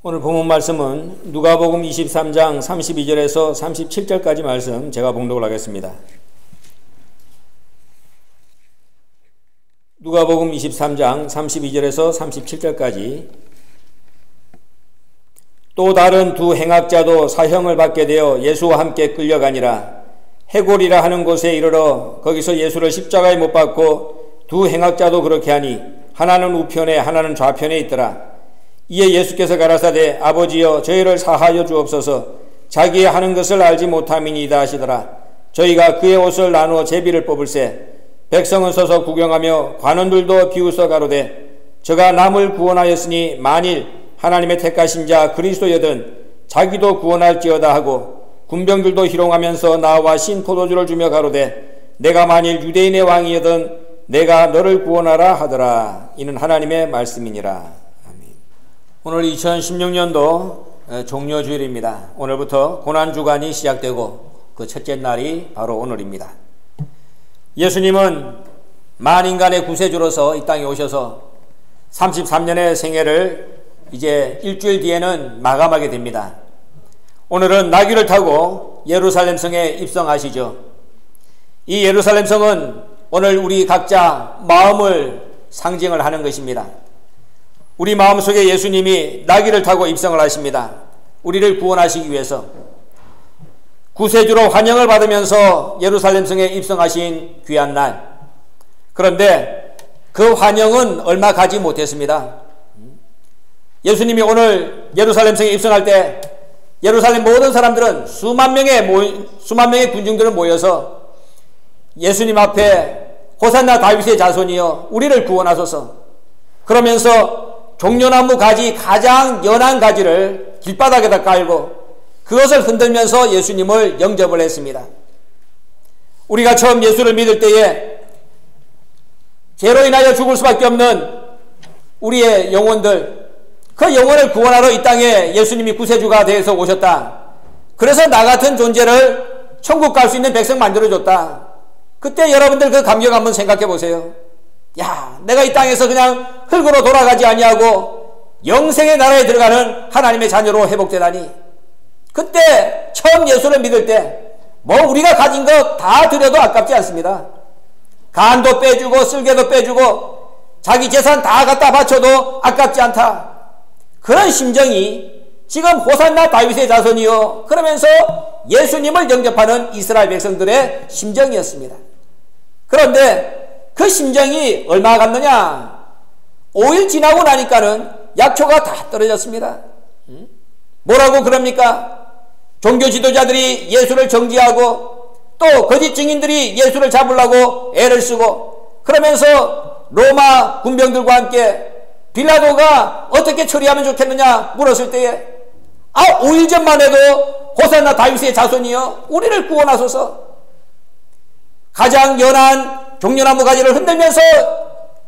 오늘 본문 말씀은 누가복음 23장 32절에서 37절까지 말씀 제가 봉독을 하겠습니다. 누가복음 23장 32절에서 37절까지. 또 다른 두 행악자도 사형을 받게 되어 예수와 함께 끌려가니라. 해골이라 하는 곳에 이르러 거기서 예수를 십자가에 못 박고 두 행악자도 그렇게 하니 하나는 우편에 하나는 좌편에 있더라. 이에 예수께서 가라사대 아버지여 저희를 사하여 주옵소서 자기의 하는 것을 알지 못함이니이다 하시더라. 저희가 그의 옷을 나누어 제비를 뽑을세 백성은 서서 구경하며 관원들도 비웃어 가로되 저가 남을 구원하였으니 만일 하나님의 택하신 자 그리스도여든 자기도 구원할지어다 하고 군병들도 희롱하면서 나와 신 포도주를 주며 가로되 내가 만일 유대인의 왕이여든 내가 너를 구원하라 하더라. 이는 하나님의 말씀이니라. 오늘 2016년도 종료주일입니다. 오늘부터 고난주간이 시작되고 그 첫째 날이 바로 오늘입니다. 예수님은 만인간의 구세주로서 이 땅에 오셔서 33년의 생애를 이제 일주일 뒤에는 마감하게 됩니다. 오늘은 나귀를 타고 예루살렘 성에 입성하시죠. 이 예루살렘 성은 오늘 우리 각자 마음을 상징을 하는 것입니다. 우리 마음속에 예수님이 나귀를 타고 입성을 하십니다. 우리를 구원하시기 위해서 구세주로 환영을 받으면서 예루살렘 성에 입성하신 귀한 날. 그런데 그 환영은 얼마 가지 못했습니다. 예수님이 오늘 예루살렘 성에 입성할 때 예루살렘 모든 사람들은 수만 명의 군중들은 모여서 예수님 앞에 호산나 다윗의 자손이여 우리를 구원하소서 그러면서 종려나무 가지 가장 연한 가지를 길바닥에다 깔고 그것을 흔들면서 예수님을 영접을 했습니다. 우리가 처음 예수를 믿을 때에 죄로 인하여 죽을 수밖에 없는 우리의 영혼들, 그 영혼을 구원하러 이 땅에 예수님이 구세주가 되어서 오셨다. 그래서 나 같은 존재를 천국 갈 수 있는 백성 만들어줬다. 그때 여러분들 그 감격 한번 생각해 보세요. 야, 내가 이 땅에서 그냥 흙으로 돌아가지 아니하고 영생의 나라에 들어가는 하나님의 자녀로 회복되다니. 그때 처음 예수를 믿을 때 뭐 우리가 가진 거 다 드려도 아깝지 않습니다. 간도 빼주고 쓸개도 빼주고 자기 재산 다 갖다 바쳐도 아깝지 않다. 그런 심정이 지금 호산나 다윗의 자손이요 그러면서 예수님을 영접하는 이스라엘 백성들의 심정이었습니다. 그런데 그 심정이 얼마 갔느냐? 5일 지나고 나니까는 약초가 다 떨어졌습니다. 뭐라고 그럽니까? 종교 지도자들이 예수를 정지하고 또 거짓 증인들이 예수를 잡으려고 애를 쓰고 그러면서 로마 군병들과 함께 빌라도가 어떻게 처리하면 좋겠느냐 물었을 때에 5일 전만 해도 호산나 다윗의 자손이여 우리를 구원하소서 가장 연한 종려나무 가지를 흔들면서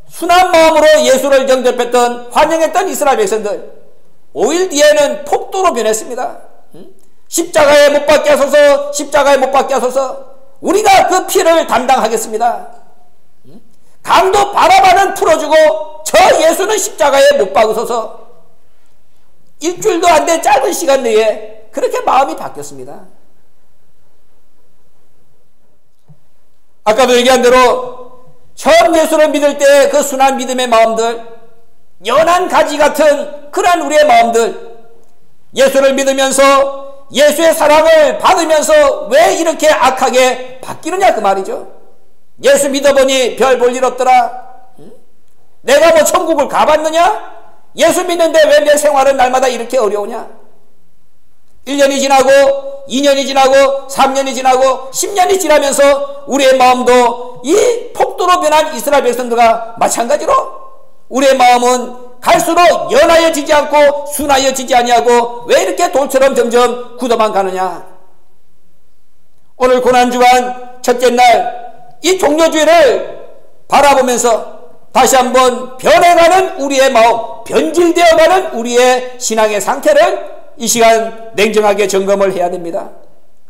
순한 마음으로 예수를 영접했던 환영했던 이스라엘 백성들 5일 뒤에는 폭도로 변했습니다. 십자가에 못 박게 하소서 십자가에 못 박게 하소서 우리가 그 피를 담당하겠습니다. 강도 바라바는 풀어주고 저 예수는 십자가에 못 박으소서. 일주일도 안 된 짧은 시간 내에 그렇게 마음이 바뀌었습니다. 아까도 얘기한 대로 처음 예수를 믿을 때 그 순한 믿음의 마음들, 연한 가지 같은 그러한 우리의 마음들, 예수를 믿으면서 예수의 사랑을 받으면서 왜 이렇게 악하게 바뀌느냐 그 말이죠. 예수 믿어보니 별 볼 일 없더라. 내가 뭐 천국을 가봤느냐? 예수 믿는데 왜 내 생활은 날마다 이렇게 어려우냐? 1년이 지나고 2년이 지나고 3년이 지나고 10년이 지나면서 우리의 마음도 이 폭도로 변한 이스라엘 백성들과 마찬가지로 우리의 마음은 갈수록 연하여지지 않고 순하여지지 아니하고 왜 이렇게 돌처럼 점점 굳어만 가느냐? 오늘 고난주간 첫째 날 이 종료주일을 바라보면서 다시 한번 변해가는 우리의 마음, 변질되어가는 우리의 신앙의 상태를 이 시간 냉정하게 점검을 해야 됩니다.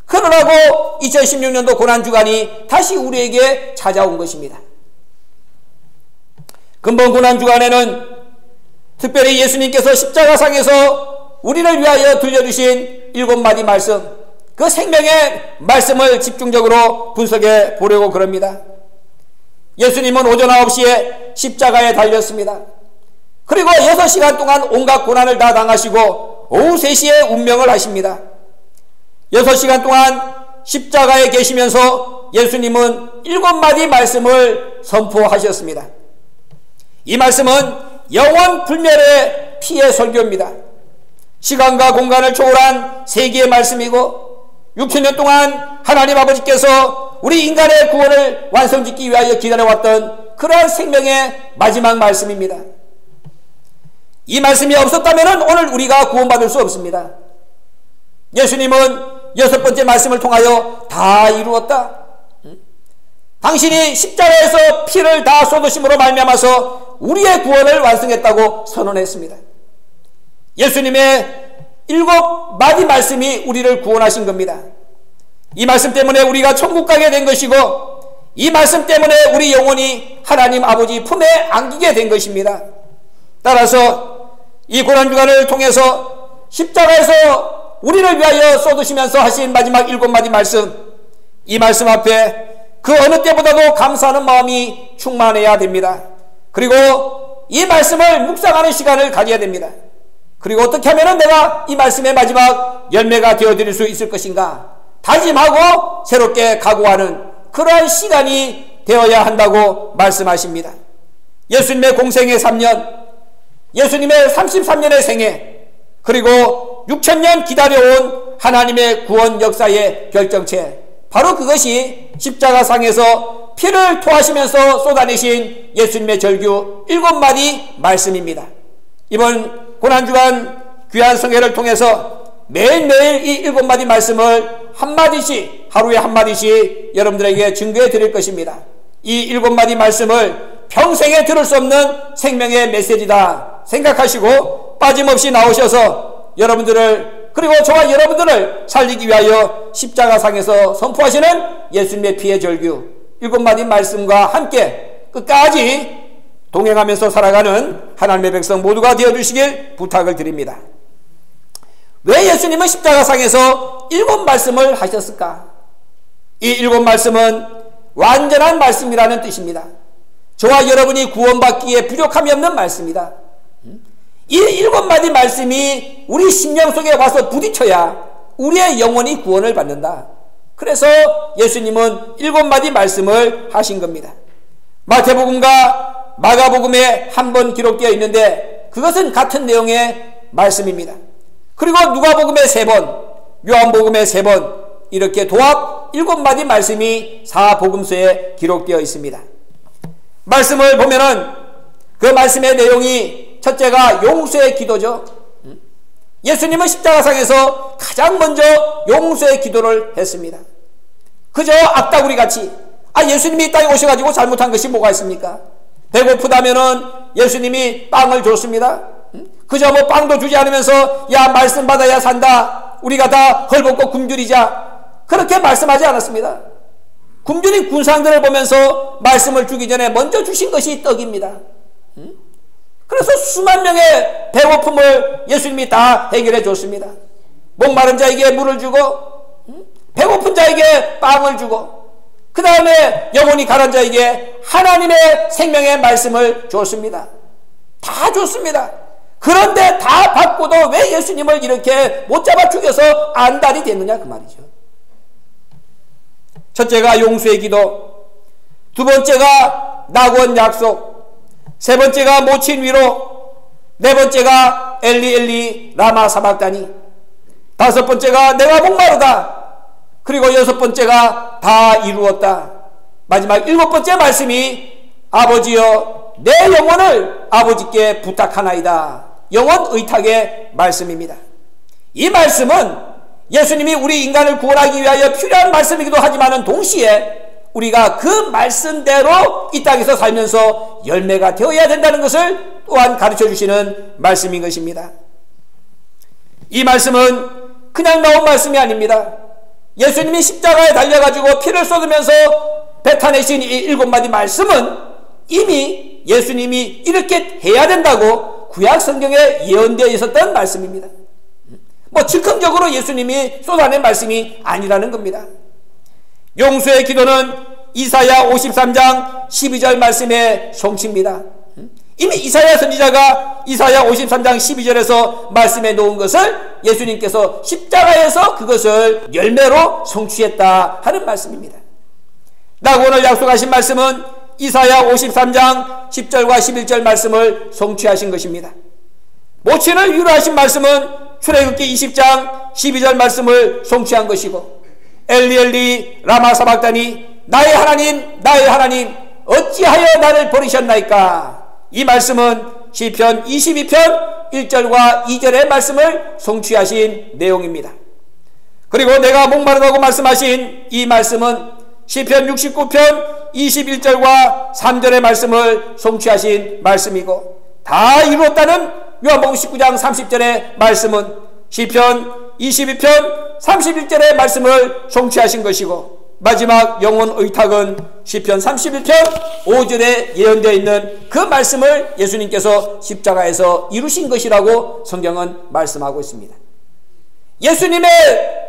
그러라고 2016년도 고난주간이 다시 우리에게 찾아온 것입니다. 근본 고난주간에는 특별히 예수님께서 십자가상에서 우리를 위하여 들려주신 7마디 말씀, 그 생명의 말씀을 집중적으로 분석해 보려고 그럽니다. 예수님은 오전 9시에 십자가에 달렸습니다. 그리고 6시간 동안 온갖 고난을 다 당하시고 오후 3시에 운명을 하십니다. 6시간 동안 십자가에 계시면서 예수님은 7마디 말씀을 선포하셨습니다. 이 말씀은 영원 불멸의 피의 설교입니다. 시간과 공간을 초월한 세계의 말씀이고 6천년 동안 하나님 아버지께서 우리 인간의 구원을 완성짓기 위하여 기다려왔던 그러한 생명의 마지막 말씀입니다. 이 말씀이 없었다면 오늘 우리가 구원받을 수 없습니다. 예수님은 6번째 말씀을 통하여 다 이루었다. 당신이 십자가에서 피를 다 쏟으심으로 말미암아서 우리의 구원을 완성했다고 선언했습니다. 예수님의 7마디 말씀이 우리를 구원하신 겁니다. 이 말씀 때문에 우리가 천국 가게 된 것이고 이 말씀 때문에 우리 영혼이 하나님 아버지 품에 안기게 된 것입니다. 따라서 이 고난주간을 통해서 십자가에서 우리를 위하여 쏟으시면서 하신 마지막 7마디 말씀, 이 말씀 앞에 그 어느 때보다도 감사하는 마음이 충만해야 됩니다. 그리고 이 말씀을 묵상하는 시간을 가져야 됩니다. 그리고 어떻게 하면 내가 이 말씀의 마지막 열매가 되어드릴 수 있을 것인가 다짐하고 새롭게 각오하는 그러한 시간이 되어야 한다고 말씀하십니다. 예수님의 공생의 3년, 예수님의 33년의 생애, 그리고 6천년 기다려온 하나님의 구원 역사의 결정체, 바로 그것이 십자가상에서 피를 토하시면서 쏟아내신 예수님의 절규 7마디 말씀입니다. 이번 고난주간 귀한 성회를 통해서 매일매일 이 7마디 말씀을 한마디씩, 하루에 한마디씩 여러분들에게 증거해 드릴 것입니다. 이 7마디 말씀을 평생에 들을 수 없는 생명의 메시지다 생각하시고 빠짐없이 나오셔서 여러분들을, 그리고 저와 여러분들을 살리기 위하여 십자가상에서 선포하시는 예수님의 피의 절규 7마디 말씀과 함께 끝까지 동행하면서 살아가는 하나님의 백성 모두가 되어주시길 부탁을 드립니다. 왜 예수님은 십자가상에서 7말씀을 하셨을까? 이 7말씀은 완전한 말씀이라는 뜻입니다. 저와 여러분이 구원받기에 부족함이 없는 말씀이다. 이 7마디 말씀이 우리 심령 속에 와서 부딪혀야 우리의 영혼이 구원을 받는다. 그래서 예수님은 7마디 말씀을 하신 겁니다. 마태복음과 마가복음에 한 번 기록되어 있는데 그것은 같은 내용의 말씀입니다. 그리고 누가복음에 3번, 요한복음에 3번, 이렇게 도합 7마디 말씀이 사복음서에 기록되어 있습니다. 말씀을 보면은 그 말씀의 내용이 첫째가 용서의 기도죠. 예수님은 십자가상에서 가장 먼저 용서의 기도를 했습니다. 그저 악다구리 같이, 예수님이 이 땅에 오셔가지고 잘못한 것이 뭐가 있습니까? 배고프다면은 예수님이 빵을 줬습니다. 그저 빵도 주지 않으면서 야 말씀 받아야 산다, 우리가 다 헐벗고 굶주리자, 그렇게 말씀하지 않았습니다. 굶주린 군상들을 보면서 말씀을 주기 전에 먼저 주신 것이 떡입니다. 그래서 수만 명의 배고픔을 예수님이 다 해결해 줬습니다. 목마른 자에게 물을 주고 배고픈 자에게 빵을 주고 그 다음에 영혼이 가난 자에게 하나님의 생명의 말씀을 줬습니다. 다 줬습니다. 그런데 다 받고도 왜 예수님을 이렇게 못 잡아 죽여서 안달이 됐느냐 그 말이죠. 첫째가 용서의 기도, 두 번째가 낙원 약속, 세 번째가 모친 위로, 네 번째가 엘리 엘리 라마 사박다니, 다섯 번째가 내가 목마르다, 그리고 여섯 번째가 다 이루었다. 마지막 7번째 말씀이 아버지여 내 영혼을 아버지께 부탁하나이다. 영혼 의탁의 말씀입니다. 이 말씀은 예수님이 우리 인간을 구원하기 위하여 필요한 말씀이기도 하지만 동시에 우리가 그 말씀대로 이 땅에서 살면서 열매가 되어야 된다는 것을 또한 가르쳐 주시는 말씀인 것입니다. 이 말씀은 그냥 나온 말씀이 아닙니다. 예수님이 십자가에 달려가지고 피를 쏟으면서 뱉어내신 이 7마디 말씀은 이미 예수님이 이렇게 해야 된다고 구약 성경에 예언되어 있었던 말씀입니다. 뭐 즉흥적으로 예수님이 쏟아낸 말씀이 아니라는 겁니다. 용서의 기도는 이사야 53장 12절 말씀의 성취입니다. 이미 이사야 선지자가 이사야 53장 12절에서 말씀해 놓은 것을 예수님께서 십자가에서 그것을 열매로 성취했다 하는 말씀입니다. 나고 오늘 약속하신 말씀은 이사야 53장 10절과 11절 말씀을 성취하신 것입니다. 모친을 위로하신 말씀은 출애굽기 20장 12절 말씀을 성취한 것이고, 엘리 엘리 라마 사박다니 나의 하나님 어찌하여 나를 버리셨나이까, 이 말씀은 시편 22편 1절과 2절의 말씀을 성취하신 내용입니다. 그리고 내가 목마르다고 말씀하신 이 말씀은 시편 69편 21절과 3절의 말씀을 성취하신 말씀이고, 다 이루었다는 요한복음 19장 30절의 말씀은 시편 22편 31절의 말씀을 성취하신 것이고, 마지막 영혼 의탁은 시편 31편 5절에 예언되어 있는 그 말씀을 예수님께서 십자가에서 이루신 것이라고 성경은 말씀하고 있습니다. 예수님의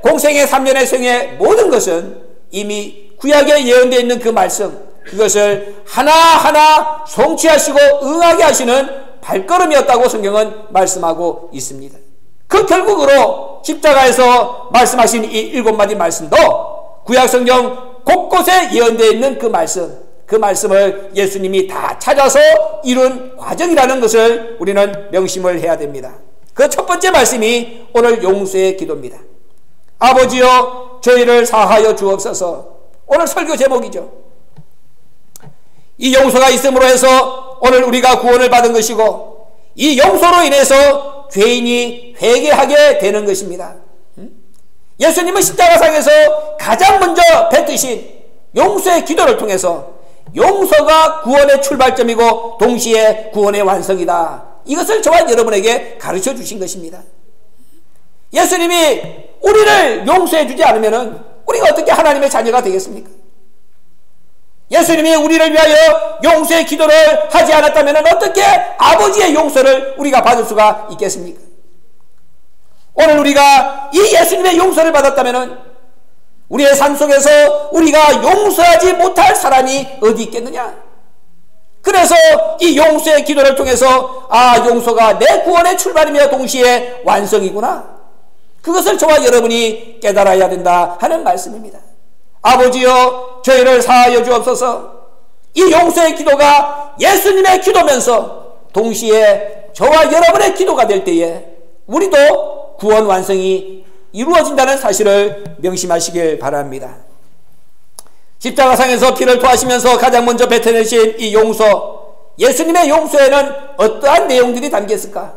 공생의 3년의 생의 모든 것은 이미 구약에 예언되어 있는 그 말씀, 그것을 하나하나 성취하시고 응하게 하시는 발걸음이었다고 성경은 말씀하고 있습니다. 그 결국으로 십자가에서 말씀하신 이 7마디 말씀도 구약 성경 곳곳에 예언되어 있는 그 말씀을 예수님이 다 찾아서 이룬 과정이라는 것을 우리는 명심을 해야 됩니다. 그 첫 번째 말씀이 오늘 용서의 기도입니다. 아버지여 저희를 사하여 주옵소서. 오늘 설교 제목이죠. 이 용서가 있음으로 해서 오늘 우리가 구원을 받은 것이고, 이 용서로 인해서 죄인이 회개하게 되는 것입니다. 예수님은 십자가상에서 가장 먼저 뱉으신 용서의 기도를 통해서 용서가 구원의 출발점이고 동시에 구원의 완성이다, 이것을 저와 여러분에게 가르쳐 주신 것입니다. 예수님이 우리를 용서해 주지 않으면 우리가 어떻게 하나님의 자녀가 되겠습니까? 예수님이 우리를 위하여 용서의 기도를 하지 않았다면 어떻게 아버지의 용서를 우리가 받을 수가 있겠습니까? 오늘 우리가 이 예수님의 용서를 받았다면 우리의 삶 속에서 우리가 용서하지 못할 사람이 어디 있겠느냐? 그래서 이 용서의 기도를 통해서 용서가 내 구원의 출발이며 동시에 완성이구나, 그것을 저와 여러분이 깨달아야 된다 하는 말씀입니다. 아버지여 저희를 사하여 주옵소서. 이 용서의 기도가 예수님의 기도면서 동시에 저와 여러분의 기도가 될 때에 우리도 구원 완성이 이루어진다는 사실을 명심하시길 바랍니다. 십자가상에서 피를 토하시면서 가장 먼저 뱉어내신 이 용서, 예수님의 용서에는 어떠한 내용들이 담겨 있을까?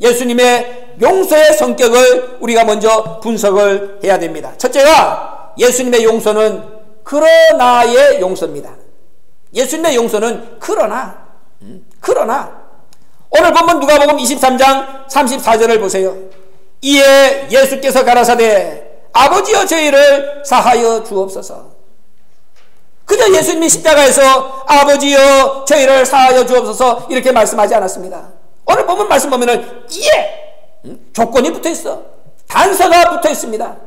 예수님의 용서의 성격을 우리가 먼저 분석을 해야 됩니다. 첫째가 예수님의 용서는 그러나의 용서입니다. 예수님의 용서는 그러나. 오늘 본문 누가복음 23장 34절을 보세요. 이에 예수께서 가라사대 아버지여 저희를 사하여 주옵소서. 그저 예수님이 십자가에서 아버지여 저희를 사하여 주옵소서 이렇게 말씀하지 않았습니다. 오늘 본문 말씀 보면은 이에 조건이 붙어 있어. 단서가 붙어 있습니다.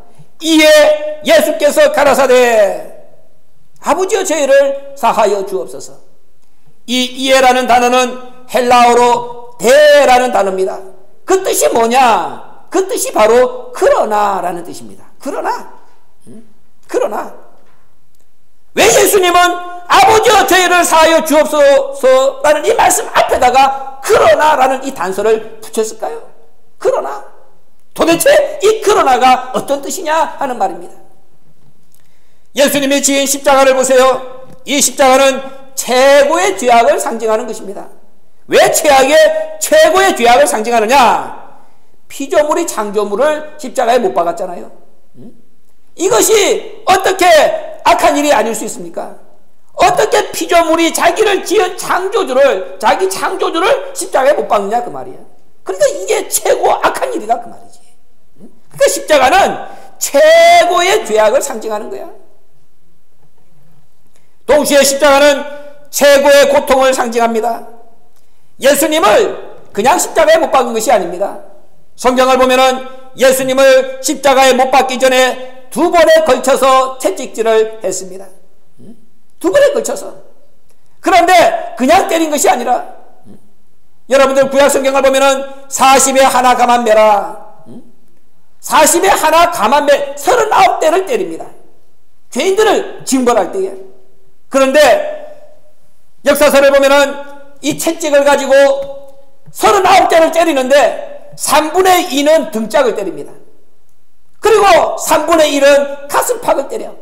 이에 예수께서 가라사대 아버지여 저희를 사하여 주옵소서. 이 이에라는 단어는 헬라어로 대라는 단어입니다. 그 뜻이 뭐냐? 그 뜻이 바로 그러나라는 뜻입니다. 그러나 왜 예수님은 아버지여 저희를 사하여 주옵소서라는 이 말씀 앞에다가 그러나라는 이 단서를 붙였을까요? 그러나 도대체 이 그러나가 어떤 뜻이냐 하는 말입니다. 예수님이 지은 십자가를 보세요. 이 십자가는 최고의 죄악을 상징하는 것입니다. 왜 최고의 죄악을 상징하느냐? 피조물이 창조물을 십자가에 못 박았잖아요. 이것이 어떻게 악한 일이 아닐 수 있습니까? 어떻게 피조물이 자기를 지은 자기 창조주를 십자가에 못 박느냐 그 말이에요. 그러니까 이게 최고 악한 일이다 그 말이지. 그러니까 십자가는 최고의 죄악을 상징하는 거야. 동시에 십자가는 최고의 고통을 상징합니다. 예수님을 그냥 십자가에 못 박은 것이 아닙니다. 성경을 보면은 예수님을 십자가에 못 박기 전에 2번에 걸쳐서 채찍질을 했습니다. 2번에 걸쳐서. 그런데 그냥 때린 것이 아니라, 여러분들 구약 성경을 보면은 40에 하나 가만 매라, 40에 하나 가만 매, 39대를 때립니다. 죄인들을 징벌할 때에. 그런데 역사서를 보면은 이 채찍을 가지고 39대를 때리는데 3분의 2는 등짝을 때립니다. 그리고 3분의 1은 가슴팍을 때려.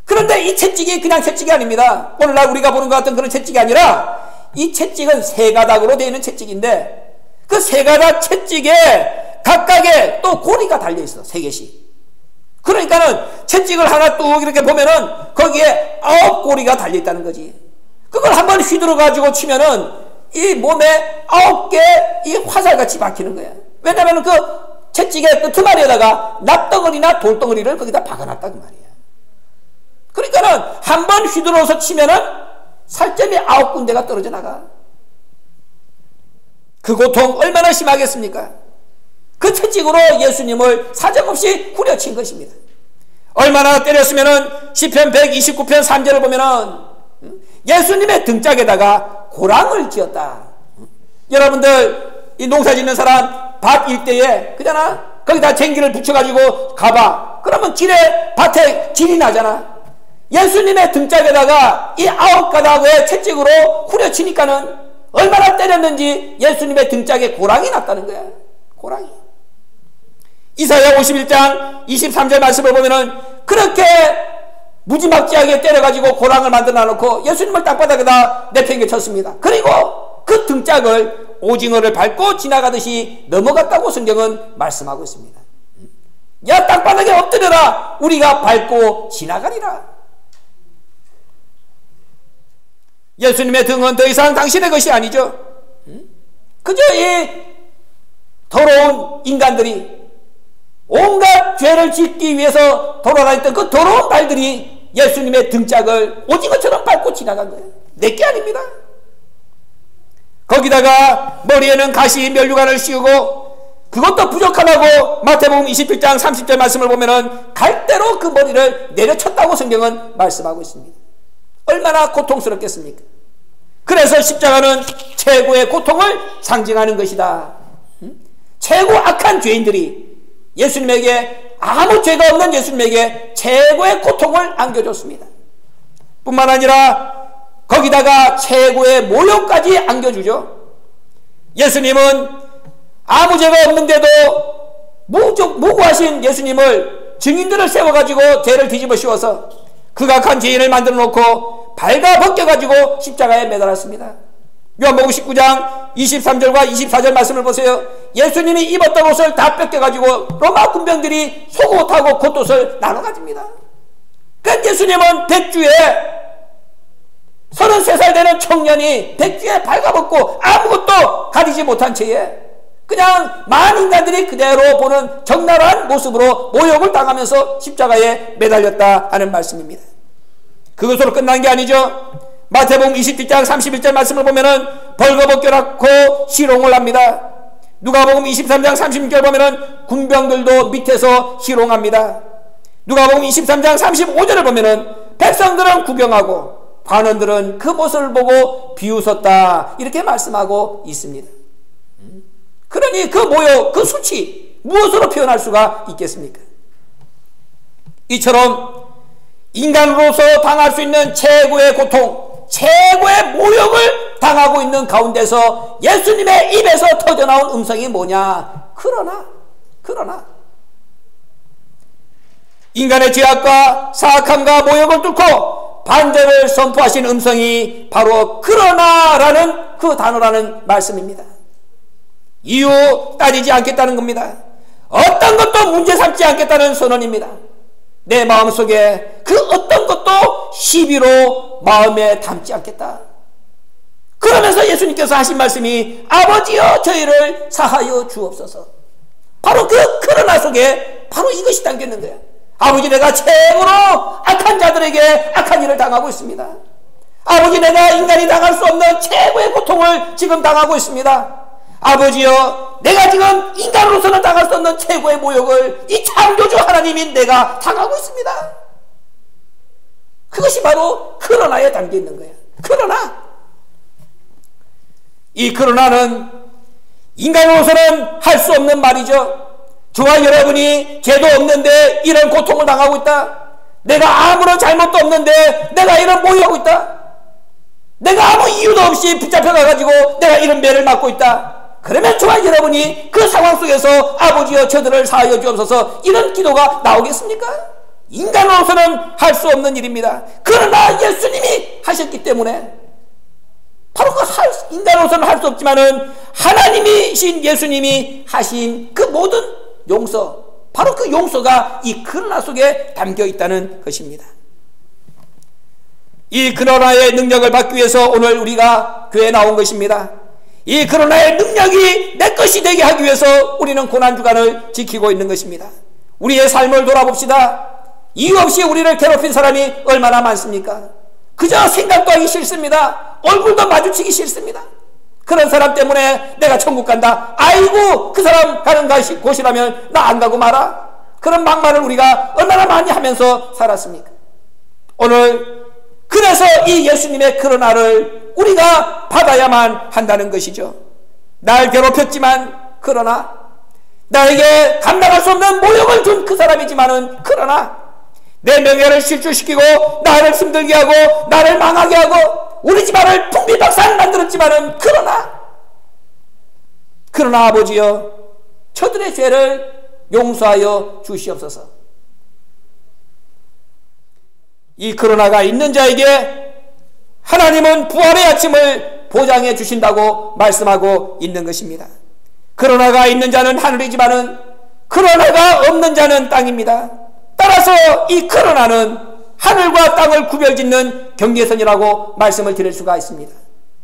그런데 이 채찍이 그냥 채찍이 아닙니다. 오늘날 우리가 보는 것 같은 그런 채찍이 아니라, 이 채찍은 3가닥으로 되어 있는 채찍인데, 그 3가닥 채찍에 각각에 또 고리가 달려있어. 3개씩. 그러니까는 채찍을 하나 뚝 이렇게 보면은 거기에 9고리가 달려있다는 거지. 그걸 한번 휘두르 가지고 치면은 이 몸에 9개 이 화살같이 박히는 거야. 왜냐면은 그 채찍의 그 투마리에다가 납덩어리나 돌덩어리를 거기다 박아놨다 그 말이야. 그러니까는 한번 휘두르서 치면은 살점이 9군데가 떨어져 나가. 그 고통 얼마나 심하겠습니까? 그 채찍으로 예수님을 사정없이 후려친 것입니다. 얼마나 때렸으면은 시편 129편 3절을 보면은 예수님의 등짝에다가 고랑을 지었다. 여러분들 이 농사 짓는 사람 밭 일대에 그잖아, 거기다 쟁기를 붙여가지고 가봐. 그러면 길에 밭에 질이 나잖아. 예수님의 등짝에다가 이 9가닥의 채찍으로 후려치니까는 얼마나 때렸는지 예수님의 등짝에 고랑이 났다는 거야. 고랑이. 이사야 51장 23절 말씀을 보면은 그렇게 무지막지하게 때려가지고 고랑을 만들어 놓고 예수님을 땅바닥에다 내팽개쳤습니다. 그리고 그 등짝을 오징어를 밟고 지나가듯이 넘어갔다고 성경은 말씀하고 있습니다. 야, 땅바닥에 엎드려라, 우리가 밟고 지나가리라. 예수님의 등은 더 이상 당신의 것이 아니죠. 그저 이 더러운 인간들이 온갖 죄를 짓기 위해서 돌아다녔던 그 더러운 발들이 예수님의 등짝을 오징어처럼 밟고 지나간 거예요. 내게 아닙니다. 거기다가 머리에는 가시 면류관을 씌우고, 그것도 부족하다고 마태복음 27장 30절 말씀을 보면은 갈대로 그 머리를 내려쳤다고 성경은 말씀하고 있습니다. 얼마나 고통스럽겠습니까? 그래서 십자가는 최고의 고통을 상징하는 것이다. 최고 악한 죄인들이 예수님에게, 아무 죄가 없는 예수님에게 최고의 고통을 안겨줬습니다. 뿐만 아니라 거기다가 최고의 모욕까지 안겨주죠. 예수님은 아무 죄가 없는데도 무고하신 예수님을 증인들을 세워가지고 죄를 뒤집어 씌워서 극악한 죄인을 만들어 놓고 발가 벗겨가지고 십자가에 매달았습니다. 요한복음 19장 23절과 24절 말씀을 보세요. 예수님이 입었던 옷을 다 뺏겨가지고 로마 군병들이 속옷하고 겉옷을 나눠 가집니다. 그러니까 예수님은 백주에 33살 되는 청년이 백주에 발가벗고 아무것도 가리지 못한 채에 그냥 많은 인간들이 그대로 보는 적나라한 모습으로 모욕을 당하면서 십자가에 매달렸다 하는 말씀입니다. 그것으로 끝난 게 아니죠. 마태복음 27장 31절 말씀을 보면은 벌거벗겨놓고 시롱을 합니다. 누가복음 23장 36절 보면은 군병들도 밑에서 시롱합니다. 누가복음 23장 35절을 보면은 백성들은 구경하고 관원들은 그 모습을 보고 비웃었다, 이렇게 말씀하고 있습니다. 그러니 그 모욕, 그 수치 무엇으로 표현할 수가 있겠습니까? 이처럼 인간으로서 당할 수 있는 최고의 고통, 최고의 모욕을 당하고 있는 가운데서 예수님의 입에서 터져나온 음성이 뭐냐? 그러나 인간의 죄악과 사악함과 모욕을 뚫고 반대를 선포하신 음성이 바로 그러나라는 그 단어라는 말씀입니다. 이유 따지지 않겠다는 겁니다. 어떤 것도 문제 삼지 않겠다는 선언입니다. 내 마음속에 그 어떤 것도 시비로 마음에 담지 않겠다. 그러면서 예수님께서 하신 말씀이 아버지여 저희를 사하여 주옵소서. 바로 그 그러나 속에 바로 이것이 담겼는 거예요. 아버지, 내가 최고로 악한 자들에게 악한 일을 당하고 있습니다. 아버지, 내가 인간이 당할 수 없는 최고의 고통을 지금 당하고 있습니다. 아버지여, 내가 지금 인간으로서는 당할 수 없는 최고의 모욕을 이 창조주 하나님인 내가 당하고 있습니다. 그것이 바로 그러나에 담겨 있는 거예요. 그러나, 이 그러나는 인간으로서는 할 수 없는 말이죠. 저와 여러분이 죄도 없는데 이런 고통을 당하고 있다. 내가 아무런 잘못도 없는데 내가 이런 모욕하고 있다. 내가 아무 이유도 없이 붙잡혀가지고 내가 이런 매를 맞고 있다. 그러면 저와 여러분이 그 상황 속에서 아버지여 저들을 사하여 주옵소서 이런 기도가 나오겠습니까? 인간으로서는 할 수 없는 일입니다. 그러나 예수님이 하셨기 때문에 바로 그 인간으로서는 할 수 없지만은 하나님이신 예수님이 하신 그 모든 용서, 바로 그 용서가 이 그러나 속에 담겨 있다는 것입니다. 이 그러나의 능력을 받기 위해서 오늘 우리가 교회에 나온 것입니다. 이 그러나의 능력이 내 것이 되게 하기 위해서 우리는 고난주간을 지키고 있는 것입니다. 우리의 삶을 돌아봅시다. 이유 없이 우리를 괴롭힌 사람이 얼마나 많습니까? 그저 생각도 하기 싫습니다. 얼굴도 마주치기 싫습니다. 그런 사람 때문에 내가 천국 간다. 아이고, 그 사람 가는 곳이라면 나 안 가고 말아. 그런 막말을 우리가 얼마나 많이 하면서 살았습니까? 오늘 그래서 이 예수님의 그러나를 우리가 받아야만 한다는 것이죠. 날 괴롭혔지만 그러나, 나에게 감당할 수 없는 모욕을 준 그 사람이지만은 그러나, 내 명예를 실추시키고 나를 힘들게 하고 나를 망하게 하고 우리 집안을 풍비박산 만들었지만은 그러나 아버지여, 저들의 죄를 용서하여 주시옵소서. 이 그러나가 있는 자에게 하나님은 부활의 아침을 보장해 주신다고 말씀하고 있는 것입니다. 그러나가 있는 자는 하늘이지만은 그러나가 없는 자는 땅입니다. 따라서 이 그러나는 하늘과 땅을 구별짓는 경계선이라고 말씀을 드릴 수가 있습니다.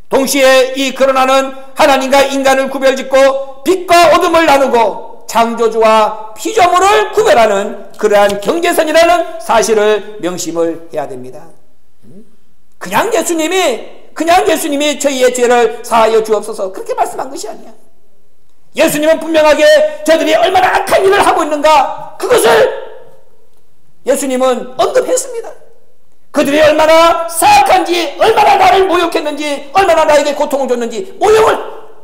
동시에 이 그러나는 하나님과 인간을 구별짓고 빛과 어둠을 나누고 창조주와 피조물을 구별하는 그러한 경계선이라는 사실을 명심을 해야 됩니다. 그냥 예수님이 저희의 죄를 사하여 주옵소서 그렇게 말씀한 것이 아니야. 예수님은 분명하게 저들이 얼마나 악한 일을 하고 있는가, 그것을 예수님은 언급했습니다. 그들이 얼마나 사악한지, 얼마나 나를 모욕했는지, 얼마나 나에게 고통을 줬는지, 모욕을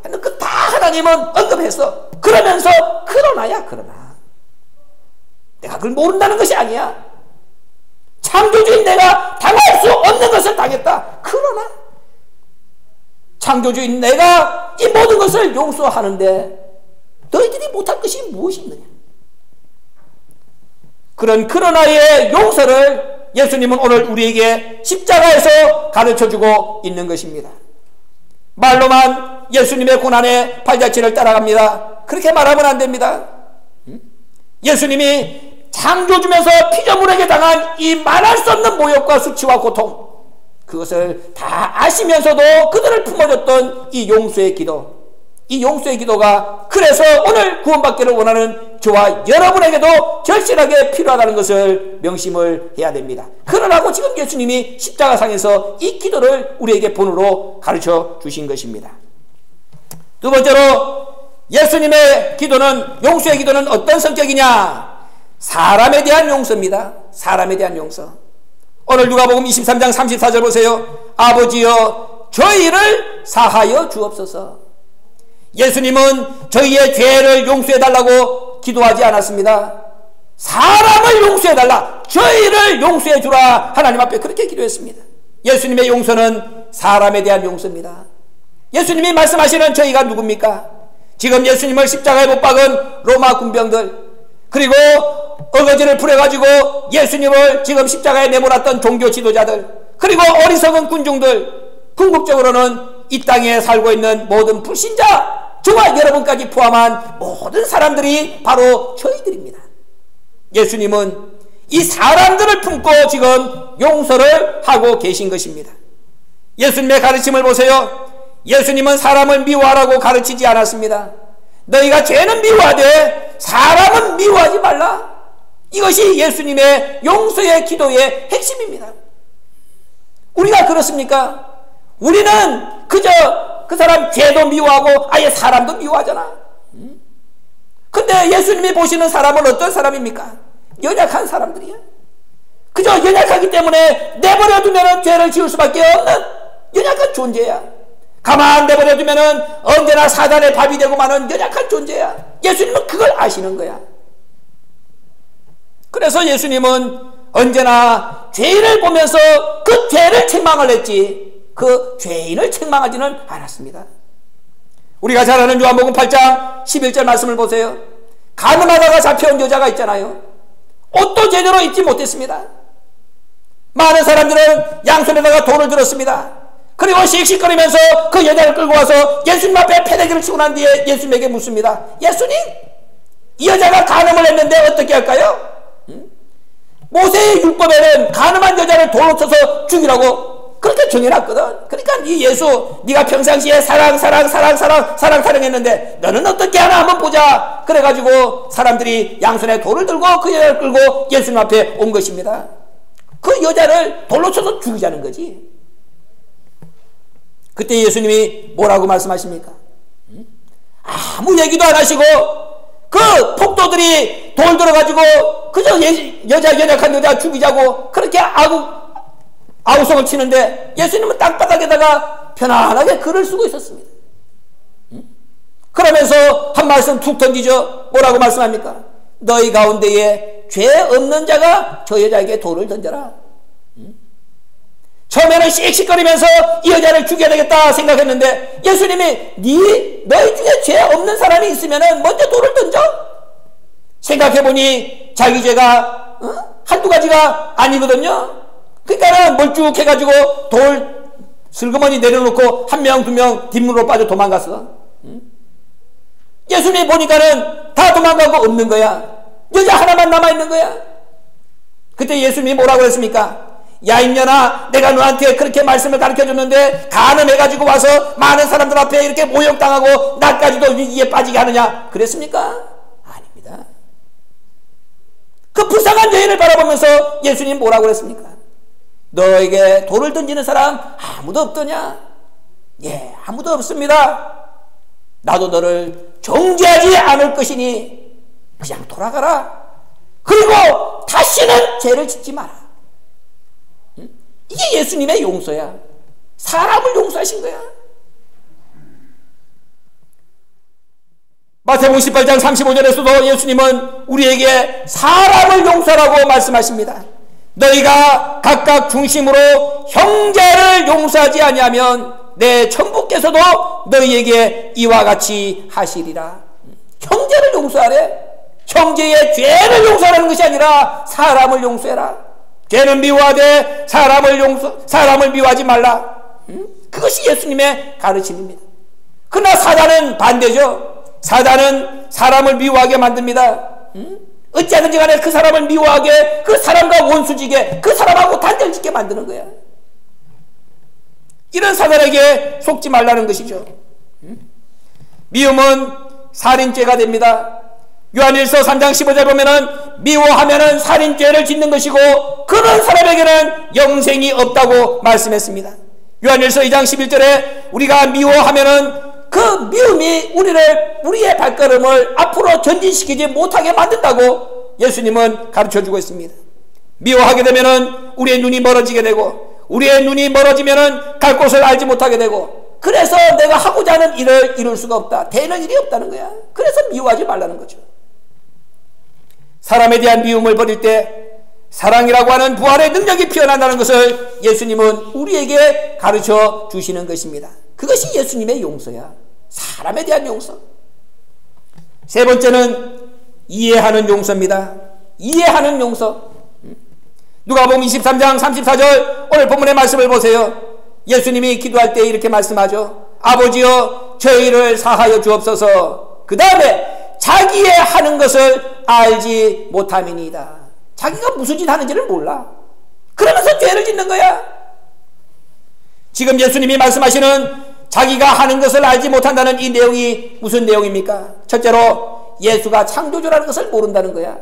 했는 그 다 하나님은 언급했어. 그러면서 그러나야, 그러나 내가 그걸 모른다는 것이 아니야. 창조주인 내가 당할 수 없는 것을 당했다. 그러나 창조주인 내가 이 모든 것을 용서하는데 너희들이 못할 것이 무엇이 있느냐. 그런 그러나의 용서를 예수님은 오늘 우리에게 십자가에서 가르쳐주고 있는 것입니다. 말로만 예수님의 고난의 발자취를 따라갑니다. 그렇게 말하면 안 됩니다. 예수님이 창조주면서 피조물에게 당한 이 말할 수 없는 모욕과 수치와 고통, 그것을 다 아시면서도 그들을 품어줬던 이 용서의 기도, 이 용서의 기도가 그래서 오늘 구원받기를 원하는 저와 여러분에게도 절실하게 필요하다는 것을 명심을 해야 됩니다. 그러라고 지금 예수님이 십자가상에서 이 기도를 우리에게 본으로 가르쳐 주신 것입니다. 두 번째로 예수님의 기도는, 용서의 기도는 어떤 성격이냐? 사람에 대한 용서입니다. 사람에 대한 용서. 오늘 누가복음 23장 34절 보세요. 아버지여 저희를 사하여 주옵소서. 예수님은 저희의 죄를 용서해달라고 기도하지 않았습니다. 사람을 용서해달라, 저희를 용서해주라, 하나님 앞에 그렇게 기도했습니다. 예수님의 용서는 사람에 대한 용서입니다. 예수님이 말씀하시는 저희가 누굽니까? 지금 예수님을 십자가에 못 박은 로마 군병들, 그리고 어거지를 풀어가지고 예수님을 지금 십자가에 내몰았던 종교 지도자들, 그리고 어리석은 군중들, 궁극적으로는 이 땅에 살고 있는 모든 불신자, 저와 여러분까지 포함한 모든 사람들이 바로 저희들입니다. 예수님은 이 사람들을 품고 지금 용서를 하고 계신 것입니다. 예수님의 가르침을 보세요. 예수님은 사람을 미워하라고 가르치지 않았습니다. 너희가 죄는 미워하되 사람은 미워하지 말라. 이것이 예수님의 용서의 기도의 핵심입니다. 우리가 그렇습니까? 우리는 그저 그 사람 죄도 미워하고 아예 사람도 미워하잖아. 근데 예수님이 보시는 사람은 어떤 사람입니까? 연약한 사람들이야. 그저 연약하기 때문에 내버려두면 죄를 지을 수밖에 없는 연약한 존재야. 가만 내버려두면 언제나 사단의 밥이 되고 마는 연약한 존재야. 예수님은 그걸 아시는 거야. 그래서 예수님은 언제나 죄인을 보면서 그 죄를 책망을 했지 그 죄인을 책망하지는 않았습니다. 우리가 잘 아는 요한복음 8장 11절 말씀을 보세요. 가늠하다가 잡혀온 여자가 있잖아요. 옷도 제대로 입지 못했습니다. 많은 사람들은 양손에다가 돌을 들었습니다. 그리고 씩씩거리면서 그 여자를 끌고 와서 예수님 앞에 패대기를 치고 난 뒤에 예수님에게 묻습니다. 예수님, 이 여자가 간음을 했는데 어떻게 할까요? 모세의 율법에는 간음한 여자를 돌로 쳐서 죽이라고 그렇게 정해놨거든. 그러니까 이 예수, 네가 평상시에 사랑 타령했는데 너는 어떻게 하나 한번 보자. 그래가지고 사람들이 양손에 돌을 들고 그 여자를 끌고 예수님 앞에 온 것입니다. 그 여자를 돌로 쳐서 죽이자는 거지. 그때 예수님이 뭐라고 말씀하십니까? 아무 얘기도 안 하시고 그 폭도들이 돌 들어가지고 그저 연약한 여자 죽이자고 그렇게 아우성을 치는데 예수님은 땅바닥에다가 편안하게 글을 쓰고 있었습니다. 그러면서 한 말씀 툭 던지죠. 뭐라고 말씀합니까? 너희 가운데에 죄 없는 자가 저 여자에게 돌을 던져라. 처음에는 씩씩거리면서 이 여자를 죽여야 되겠다 생각했는데 예수님이 너희 중에 죄 없는 사람이 있으면 먼저 돌을 던져. 생각해보니 자기 죄가 한두 가지가 아니거든요. 그러니까 멀쭉해가지고 돌 슬그머니 내려놓고 한 명, 두 명 뒷문으로 빠져 도망갔어. 예수님이 보니까는 다 도망가고 없는 거야. 여자 하나만 남아있는 거야. 그때 예수님이 뭐라고 했습니까? 야 임년아, 내가 너한테 그렇게 말씀을 가르쳐줬는데 간음해가지고 와서 많은 사람들 앞에 이렇게 모욕당하고 나까지도 위기에 빠지게 하느냐 그랬습니까? 아닙니다. 그 불쌍한 여인을 바라보면서 예수님 뭐라고 그랬습니까? 너에게 돌을 던지는 사람 아무도 없더냐? 예, 아무도 없습니다. 나도 너를 정죄하지 않을 것이니 그냥 돌아가라. 그리고 다시는 죄를 짓지 마라. 이게 예수님의 용서야. 사람을 용서하신 거야. 마태복음 18장 35절에서도 예수님은 우리에게 사람을 용서라고 말씀하십니다. 너희가 각각 중심으로 형제를 용서하지 아니하면 내 천부께서도 너희에게 이와 같이 하시리라. 형제를 용서하래. 형제의 죄를 용서하는 것이 아니라 사람을 용서해라. 죄는 미워하되 사람을 미워하지 말라. 그것이 예수님의 가르침입니다. 그러나 사단은 반대죠. 사단은 사람을 미워하게 만듭니다. 어찌하든지 간에 그 사람을 미워하게, 그 사람과 원수지게, 그 사람하고 단절짓게 만드는 거야. 이런 사단에게 속지 말라는 것이죠. 미움은 살인죄가 됩니다. 요한일서 3장 15절 보면은 미워하면은 살인죄를 짓는 것이고 그런 사람에게는 영생이 없다고 말씀했습니다. 요한일서 2장 11절에 우리가 미워하면은 그 미움이 우리의 발걸음을 앞으로 전진시키지 못하게 만든다고 예수님은 가르쳐주고 있습니다. 미워하게 되면은 우리의 눈이 멀어지게 되고 우리의 눈이 멀어지면은 갈 곳을 알지 못하게 되고 그래서 내가 하고자 하는 일을 이룰 수가 없다. 되는 일이 없다는 거야. 그래서 미워하지 말라는 거죠. 사람에 대한 미움을 버릴 때 사랑이라고 하는 부활의 능력이 피어난다는 것을 예수님은 우리에게 가르쳐 주시는 것입니다. 그것이 예수님의 용서야. 사람에 대한 용서. 세 번째는 이해하는 용서입니다. 이해하는 용서. 누가복음 23장 34절 오늘 본문의 말씀을 보세요. 예수님이 기도할 때 이렇게 말씀하죠. 아버지여 저희를 사하여 주옵소서. 그 다음에 자기의 하는 것을 알지 못함이니이다. 자기가 무슨 짓 하는지를 몰라. 그러면서 죄를 짓는 거야. 지금 예수님이 말씀하시는 자기가 하는 것을 알지 못한다는 이 내용이 무슨 내용입니까? 첫째로 예수가 창조주라는 것을 모른다는 거야.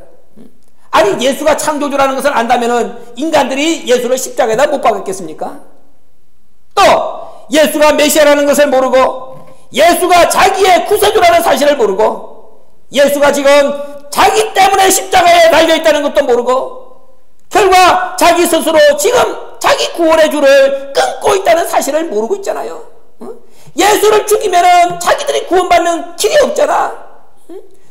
아니 예수가 창조주라는 것을 안다면은 인간들이 예수를 십자가에다 못 박았겠습니까? 또 예수가 메시아라는 것을 모르고 예수가 자기의 구세주라는 사실을 모르고 예수가 지금 자기 때문에 십자가에 달려있다는 것도 모르고 결과 자기 스스로 지금 자기 구원의 줄을 끊고 있다는 사실을 모르고 있잖아요. 예수를 죽이면은 자기들이 구원받는 길이 없잖아.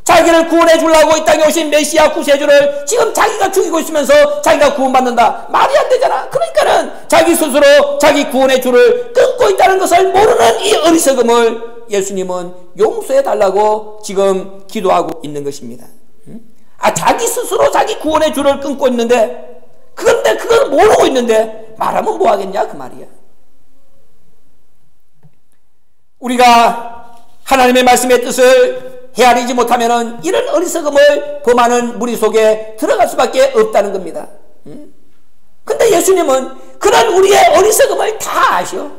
자기를 구원해 주려고 이 땅에 오신 메시아 구세주를 지금 자기가 죽이고 있으면서 자기가 구원받는다. 말이 안 되잖아. 그러니까는 자기 스스로 자기 구원의 줄을 끊고 있다는 것을 모르는 이 어리석음을 예수님은 용서해 달라고 지금 기도하고 있는 것입니다. 자기 스스로 자기 구원의 줄을 끊고 있는데 그런데 그걸 모르고 있는데 말하면 뭐 하겠냐 그 말이야. 우리가 하나님의 말씀의 뜻을 헤아리지 못하면 이런 어리석음을 범하는 무리 속에 들어갈 수밖에 없다는 겁니다. 근데 예수님은 그런 우리의 어리석음을 다 아셔.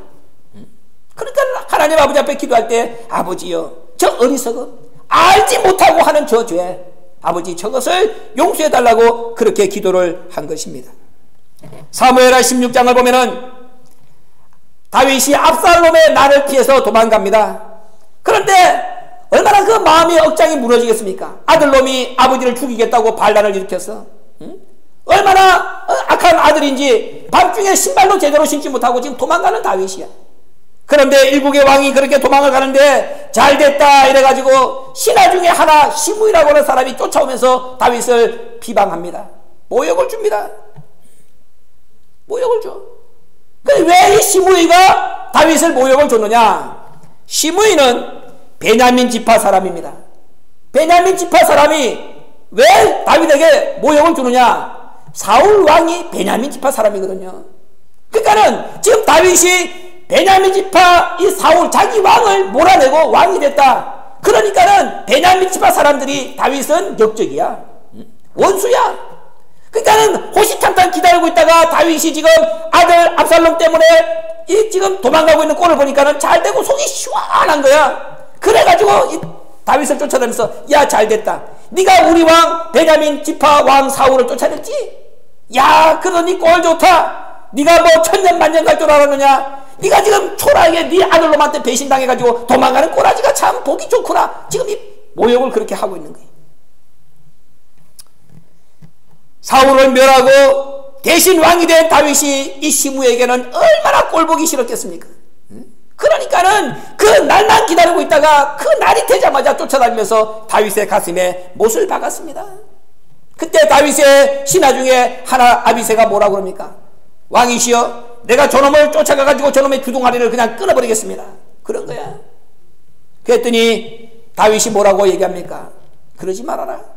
그러니까 하나님 아버지 앞에 기도할 때 아버지여 저 어리석음 알지 못하고 하는 저 죄 아버지 저것을 용서해 달라고 그렇게 기도를 한 것입니다. 사무엘하 16장을 보면은 다윗이 압살롬의 날을 피해서 도망갑니다. 그런데 얼마나 그 마음이 억장이 무너지겠습니까? 아들놈이 아버지를 죽이겠다고 반란을 일으켰어. 얼마나 악한 아들인지 밤중에 신발도 제대로 신지 못하고 지금 도망가는 다윗이야. 그런데 일국의 왕이 그렇게 도망을 가는데 잘됐다 이래가지고 신하 중에 하나 시므이라고 하는 사람이 쫓아오면서 다윗을 비방합니다. 모욕을 줍니다. 모욕을 줘. 왜 이 시므이가 다윗을 모욕을 줬느냐? 시므이는 베냐민 지파 사람입니다. 베냐민 지파 사람이 왜 다윗에게 모욕을 주느냐? 사울 왕이 베냐민 지파 사람이거든요. 그러니까는 지금 다윗이 베냐민 지파 이 사울 자기 왕을 몰아내고 왕이 됐다. 그러니까는 베냐민 지파 사람들이 다윗은 역적이야. 원수야. 그러니까는 호시탐탐 기다리고 있다가 다윗이 지금 아들 압살롬 때문에 이 지금 도망가고 있는 꼴을 보니까는 잘 되고 속이 시원한 거야. 그래가지고 이 다윗을 쫓아다니면서 야 잘됐다. 네가 우리 왕 베냐민 지파 왕 사울을 쫓아냈지? 야 그러니 꼴 좋다. 네가 뭐 천년만년 갈 줄 알았느냐? 네가 지금 초라하게 네 아들놈한테 배신당해가지고 도망가는 꼬라지가 참 보기 좋구나. 지금 이 모욕을 그렇게 하고 있는 거예요. 사울을 멸하고 대신 왕이 된 다윗이 이 시므에게는 얼마나 꼴보기 싫었겠습니까? 그러니까는 그 날만 기다리고 있다가 그 날이 되자마자 쫓아다니면서 다윗의 가슴에 못을 박았습니다. 그때 다윗의 신하 중에 하나 아비새가 뭐라고 그럽니까? 왕이시여 내가 저놈을 쫓아가가지고 저놈의 주둥아리를 그냥 끊어버리겠습니다. 그런 거야. 그랬더니 다윗이 뭐라고 얘기합니까? 그러지 말아라.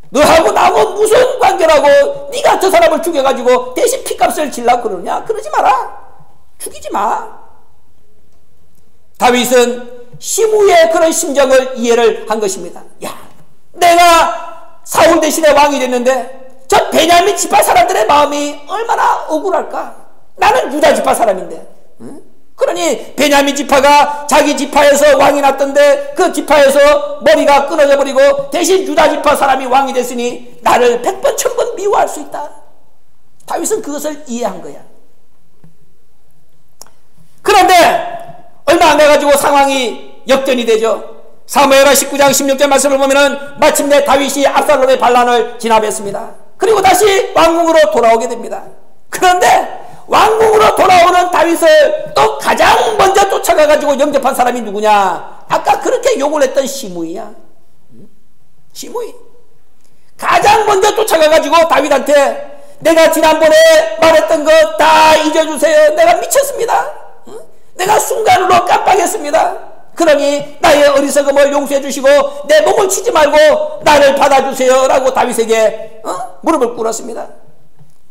너하고 나하고 무슨 관계라고 네가 저 사람을 죽여가지고 대신 피값을 질라고 그러냐? 그러지 마라. 죽이지 마. 다윗은 시므의 그런 심정을 이해를 한 것입니다. 야, 내가 사울 대신에 왕이 됐는데 저 베냐민 지파 사람들의 마음이 얼마나 억울할까? 나는 유다 지파 사람인데. 응? 그러니 베냐민 지파가 자기 지파에서 왕이 났던데 그 지파에서 머리가 끊어져 버리고 대신 유다 지파 사람이 왕이 됐으니 나를 100번 1000번 미워할 수 있다. 다윗은 그것을 이해한 거야. 그런데 얼마 안 돼가지고 상황이 역전이 되죠. 사무엘하 19장 16절 말씀을 보면은 마침내 다윗이 압살롬의 반란을 진압했습니다. 그리고 다시 왕궁으로 돌아오게 됩니다. 그런데 왕궁으로 돌아오는 다윗을 또 가장 먼저 쫓아가가지고 영접한 사람이 누구냐? 아까 그렇게 욕을 했던 시므이야. 시므이. 가장 먼저 쫓아가가지고 다윗한테 내가 지난번에 말했던 거 다 잊어주세요. 내가 미쳤습니다. 내가 순간으로 깜빡했습니다. 그러니 나의 어리석음을 용서해 주시고 내 목을 치지 말고 나를 받아주세요 라고 다윗에게 무릎을 꿇었습니다.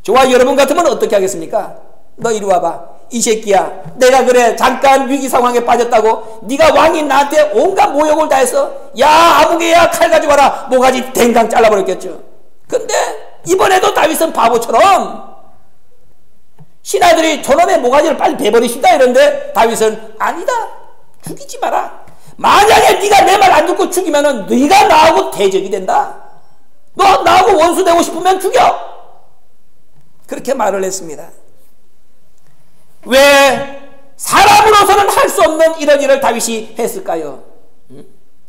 저와 여러분 같으면 어떻게 하겠습니까? 너 이리 와봐. 이 새끼야 내가 그래 잠깐 위기 상황에 빠졌다고 네가 왕인 나한테 온갖 모욕을 다 했어. 야 아무개야 칼 가져와라. 모가지 댕강 잘라버렸겠죠. 근데 이번에도 다윗은 바보처럼 신하들이 저놈의 모가지를 빨리 베버리시다 이런데 다윗은 아니다. 죽이지 마라. 만약에 네가 내 말 안 듣고 죽이면은 네가 나하고 대적이 된다. 너 나하고 원수 되고 싶으면 죽여. 그렇게 말을 했습니다. 왜 사람으로서는 할 수 없는 이런 일을 다윗이 했을까요?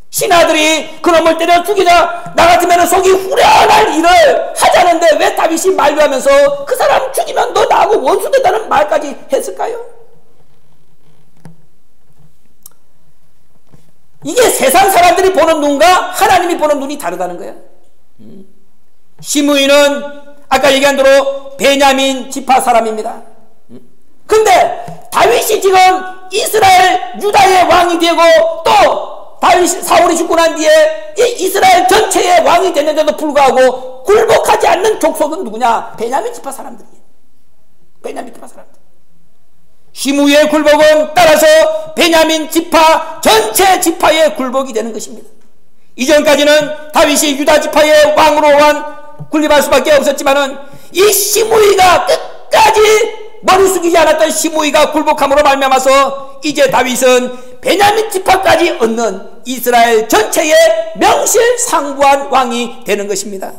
신하들이 그놈을 때려 죽이자 나 같으면 속이 후련할 일을 하자는데 왜 다윗이 만류하면서 그 사람 죽이면 너 나하고 원수된다는 말까지 했을까요? 이게 세상 사람들이 보는 눈과 하나님이 보는 눈이 다르다는 거야. 시므이는 아까 얘기한 대로 베냐민 지파 사람입니다. 근데 다윗이 지금 이스라엘 유다의 왕이 되고 또 다윗 사울이 죽고 난 뒤에 이 이스라엘 전체의 왕이 됐는데도 불구하고 굴복하지 않는 족속은 누구냐? 베냐민 지파 사람들이에요. 베냐민 지파 사람들. 시므이의 굴복은 따라서 베냐민 지파 전체 지파의 굴복이 되는 것입니다. 이전까지는 다윗이 유다 지파의 왕으로만 군림할 수밖에 없었지만은 이 시므이가 끝까지 머리 숙이지 않았던 시므이가 굴복함으로 말미암아서 이제 다윗은 베냐민 지파까지 얻는 이스라엘 전체의 명실상부한 왕이 되는 것입니다.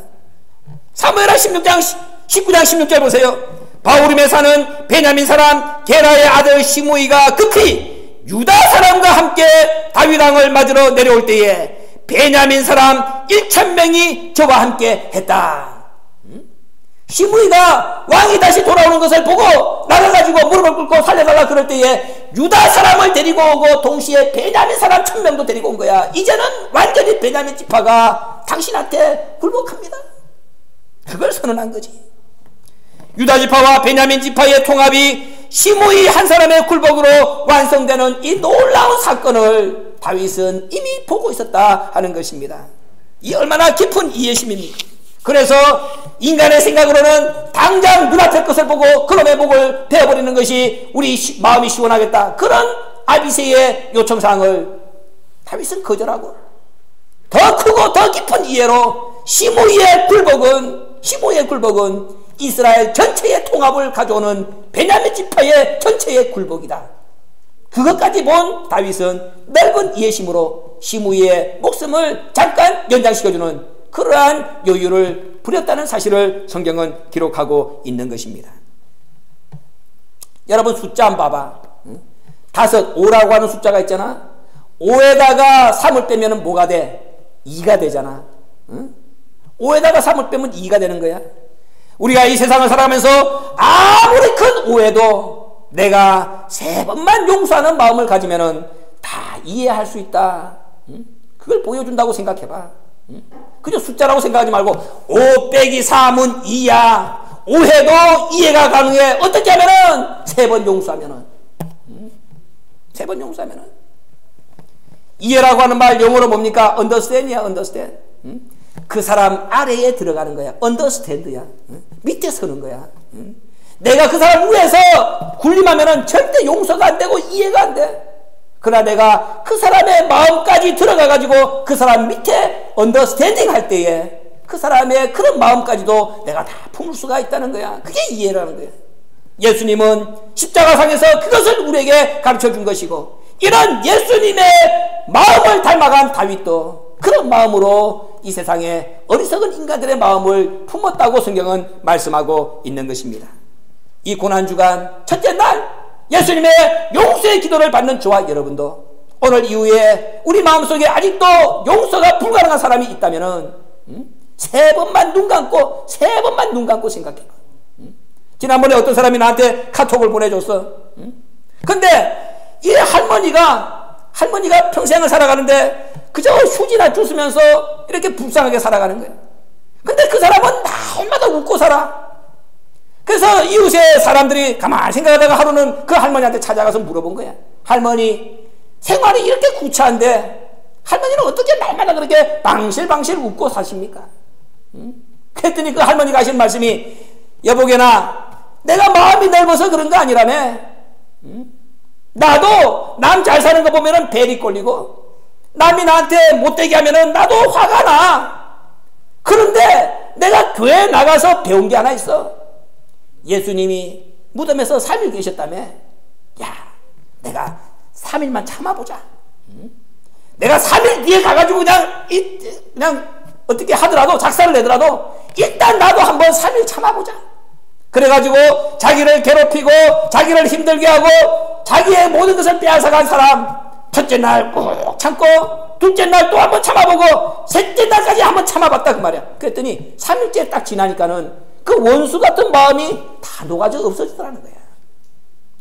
사무엘하 19장 16절 보세요. 바후림에 사는 베냐민 사람 게라의 아들 시므이가 급히 유다 사람과 함께 다윗 왕을 맞으러 내려올 때에 베냐민 사람 1000명이 저와 함께 했다. 시므이가 왕이 다시 돌아오는 것을 보고 나가가지고 무릎을 꿇고 살려달라 그럴 때에 유다 사람을 데리고 오고 동시에 베냐민 사람 1000명도 데리고 온 거야. 이제는 완전히 베냐민 지파가 당신한테 굴복합니다. 그걸 선언한 거지. 유다 지파와 베냐민 지파의 통합이 시므이 한 사람의 굴복으로 완성되는 이 놀라운 사건을 다윗은 이미 보고 있었다 하는 것입니다. 이 얼마나 깊은 이해심입니까? 그래서 인간의 생각으로는 당장 눈앞의 것을 보고 그놈의 목을 베어버리는 것이 우리 마음이 시원하겠다. 그런 아비새의 요청사항을 다윗은 거절하고 더 크고 더 깊은 이해로 시므이의 굴복은 이스라엘 전체의 통합을 가져오는 베냐민 지파의 전체의 굴복이다. 그것까지 본 다윗은 넓은 이해심으로 시므이의 목숨을 잠깐 연장시켜주는 그러한 여유를 부렸다는 사실을 성경은 기록하고 있는 것입니다. 여러분 숫자 한번 봐봐. 5라고 하는 숫자가 있잖아. 5에다가 3을 빼면 뭐가 돼? 2가 되잖아. 5에다가 3을 빼면 2가 되는 거야. 우리가 이 세상을 살아가면서 아무리 큰 오해도 내가 3번만 용서하는 마음을 가지면은 다 이해할 수 있다. 그걸 보여준다고 생각해봐. 그저 숫자라고 생각하지 말고 5 빼기 3은 2야. 오해도 이해가 가능해. 어떻게 하면은 3번 용서하면은 3번 용서하면은 이해라고 하는 말 영어로 뭡니까? understand이야. understand. 그 사람 아래에 들어가는 거야. understand야. 밑에 서는 거야. 내가 그 사람 위에서 군림하면은 절대 용서가 안 되고 이해가 안 돼. 그러나 내가 그 사람의 마음까지 들어가가지고 그 사람 밑에 언더스탠딩 할 때에 그 사람의 그런 마음까지도 내가 다 품을 수가 있다는 거야. 그게 이해라는 거야. 예수님은 십자가상에서 그것을 우리에게 가르쳐 준 것이고 이런 예수님의 마음을 닮아간 다윗도 그런 마음으로 이 세상에 어리석은 인간들의 마음을 품었다고 성경은 말씀하고 있는 것입니다. 이 고난주간 첫째 날 예수님의 용서의 기도를 받는 저와 여러분도 오늘 이후에 우리 마음속에 아직도 용서가 불가능한 사람이 있다면은 3번만 눈 감고 생각해봐. 지난번에 어떤 사람이 나한테 카톡을 보내줬어. 근데 이 할머니가 평생을 살아가는데 그저 휴지나 주스면서 이렇게 불쌍하게 살아가는 거야. 근데 그 사람은 날마다 웃고 살아. 그래서 이웃의 사람들이 가만히 생각하다가 하루는 그 할머니한테 찾아가서 물어본 거야. 할머니, 생활이 이렇게 구차한데 할머니는 어떻게 날마다 그렇게 방실방실 웃고 사십니까? 그랬더니 그 할머니가 하신 말씀이 여보게나 내가 마음이 넓어서 그런 거 아니라며. 나도 남 잘 사는 거 보면은 벨이 꼴리고 남이 나한테 못되게 하면은 나도 화가 나. 그런데 내가 교회에 나가서 배운 게 하나 있어. 예수님이 무덤에서 3일 계셨다며. 야, 내가 3일만 참아보자. 내가 3일 뒤에 가가지고 그냥 어떻게 하더라도 작사를 내더라도 일단 나도 한번 3일 참아보자. 그래가지고 자기를 괴롭히고 자기를 힘들게 하고 자기의 모든 것을 빼앗아간 사람, 첫째 날 꾹 참고 둘째 날 또 한번 참아보고 셋째 날까지 한번 참아봤다 그 말이야. 그랬더니 3일째 딱 지나니까는 그 원수 같은 마음이 다 녹아져 없어지더라는 거야.